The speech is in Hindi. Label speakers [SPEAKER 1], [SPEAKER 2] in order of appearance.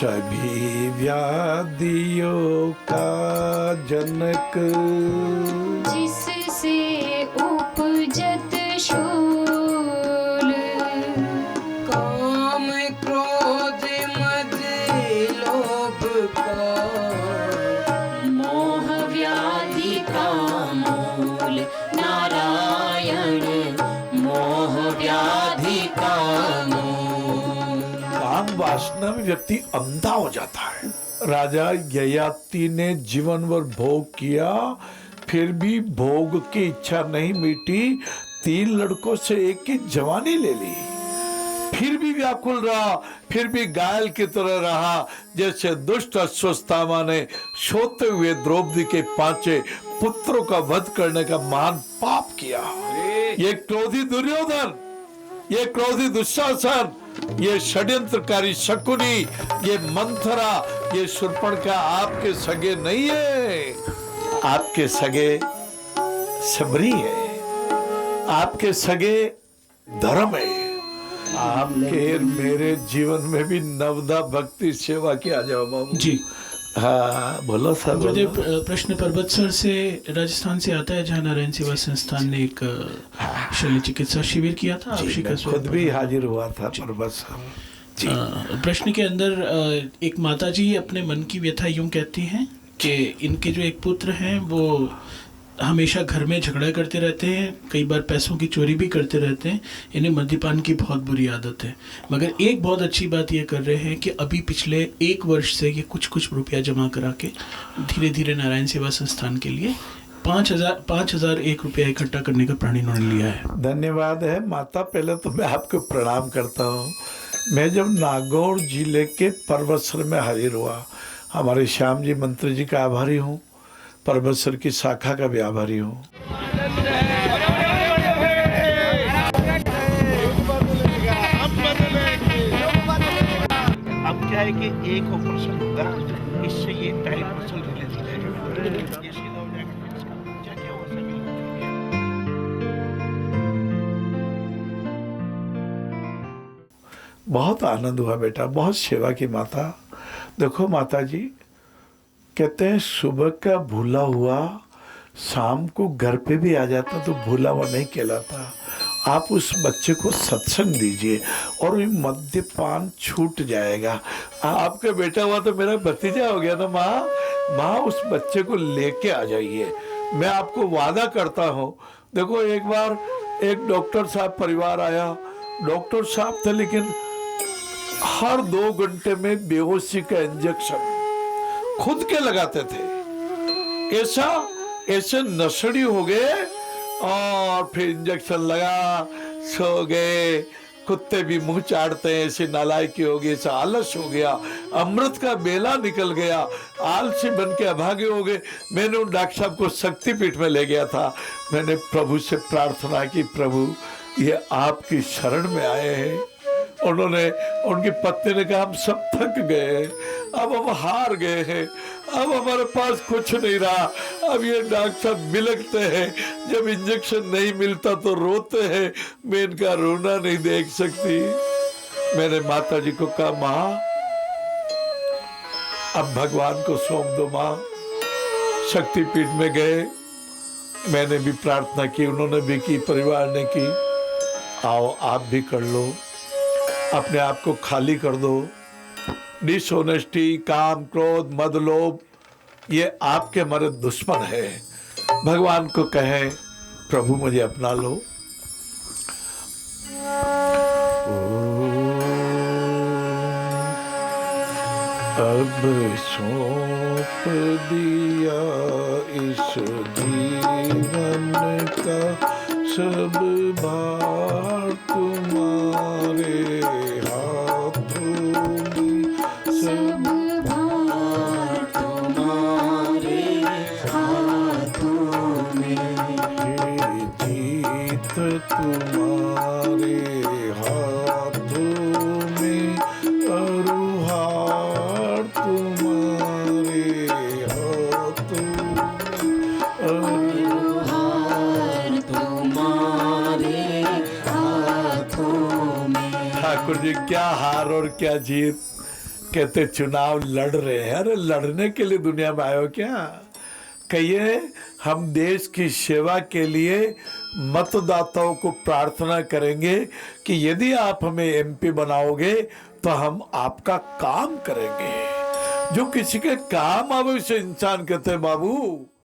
[SPEAKER 1] सभी व्याधियों का जनक,
[SPEAKER 2] जिससे उपजत शूल,
[SPEAKER 3] काम क्रोध मद लोभ का,
[SPEAKER 2] मोह व्याधि का मूल नारायण, मोह व्याधि का मूल।
[SPEAKER 1] काम वासना में व्यक्ति अंधा हो जाता है। राजा ययाति ने जीवन भर भोग किया, फिर भी भोग की इच्छा नहीं मिटी। 3 लड़कों से एक की जवानी ले ली, फिर भी व्याकुल रहा, फिर भी घायल की तरह रहा। जैसे दुष्ट अश्वत्थामा ने सोते हुए द्रौपदी के 5 पुत्रों का वध करने का महान पाप किया। ये क्रोधी दुर्योधन, ये क्रोधी दुशासन, ये षड्यंत्रकारी शकुनी, ये मंथरा, ये शूर्पणखा आपके सगे नहीं है, आपके सगे सबरी है, आपके सगे धर्म है। आपके मेरे जीवन में भी नवदा भक्ति सेवा की आ जाओ बाबू
[SPEAKER 4] जी।
[SPEAKER 1] हाँ बोलो सर।
[SPEAKER 4] मुझे प्रश्न पर्वत सर से राजस्थान से आता है, जहाँ नारायण सेवा संस्थान ने एक शल्य चिकित्सा शिविर किया था।
[SPEAKER 1] जी, मैं खुद भी हाजिर हुआ था पर्वत सर।
[SPEAKER 4] प्रश्न के अंदर एक माता जी अपने मन की व्यथा यूं कहती हैं कि इनके जो एक पुत्र हैं वो हमेशा घर में झगड़ा करते रहते हैं, कई बार पैसों की चोरी भी करते रहते हैं, इन्हें मद्यपान की बहुत बुरी आदत है। मगर एक बहुत अच्छी बात ये कर रहे हैं कि अभी पिछले 1 वर्ष से ये कुछ रुपया जमा करा के धीरे धीरे नारायण सेवा संस्थान के लिए 5,001 रुपया इकट्ठा करने का प्रण इन्होंने लिया है।
[SPEAKER 1] धन्यवाद है माता। पहले तो मैं आपको प्रणाम करता हूँ। मैं जब नागौर जिले के परबतसर में हाजिर हुआ, हमारे श्याम जी मंत्री जी का आभारी हूँ, परबतसर की शाखा का भी आभारी हूँ।
[SPEAKER 5] अब क्या है कि एक ऑपरेशन होगा, इससे ये टाइम मसल रिलीज हो जाएगा, ये सीधा हो जाएगा। इसका क्या क्या हो सकेगा।
[SPEAKER 1] बहुत आनंद हुआ बेटा, बहुत सेवा की माता। देखो माता जी कहते हैं सुबह का भूला हुआ शाम को घर पे भी आ जाता तो भूला हुआ नहीं कहलाता। आप उस बच्चे को सत्संग दीजिए और मद्यपान छूट जाएगा। आपका बेटा हुआ तो मेरा भतीजा हो गया ना। माँ उस बच्चे को लेके आ जाइए। मैं आपको वादा करता हूँ। देखो एक बार एक डॉक्टर साहब परिवार आया, डॉक्टर साहब थे लेकिन हर 2 घंटे में बेहोशी का इंजेक्शन खुद के लगाते थे। ऐसे नशेड़ी हो गए और फिर इंजेक्शन लगा, सो गए। कुत्ते भी मुंह चाटते हैं, ऐसे नालायकी हो गई, ऐसा आलस हो गया, अमृत का बेला निकल गया, आलसी बन के अभागे हो गए। मैंने उन डॉक्टर साहब को शक्तिपीठ में ले गया था। मैंने प्रभु से प्रार्थना की, प्रभु ये आपकी शरण में आए हैं। उन्होंने, उनकी पत्नी ने कहा हम सब थक गए, अब हम हार गए हैं, अब हमारे पास कुछ नहीं रहा। अब ये डॉक्टर साहब बिलखते हैं, जब इंजेक्शन नहीं मिलता तो रोते हैं। मैं इनका रोना नहीं देख सकती। मैंने माता जी को कहा माँ अब भगवान को सौंप दो। माँ शक्तिपीठ में गए, मैंने भी प्रार्थना की, उन्होंने भी की, परिवार ने की। आओ आप भी कर लो, अपने आप को खाली कर दो। डिसऑनेस्टी, काम, क्रोध, मद, लोभ ये आपके हमारे दुश्मन है। भगवान को कहें प्रभु मुझे अपना लो। अब सौंप दिया इस जीवन का सब भार तुम्हारे हाथों में,
[SPEAKER 2] सब भार तुम्हारे हाथों में,
[SPEAKER 1] जीत तुम्हारे हाथों में, और हार तुम्हारे हाथों में,
[SPEAKER 2] हार तुम्हारे हाथों में।
[SPEAKER 1] ठाकुर जी क्या हार और क्या जीत। कहते चुनाव लड़ रहे हैं। अरे लड़ने के लिए दुनिया में आए हो क्या? कहिए हम देश की सेवा के लिए मतदाताओं को प्रार्थना करेंगे कि यदि आप हमें एमपी बनाओगे तो हम आपका काम करेंगे। जो किसी के काम आवे उसे इंसान कहते हैं बाबू।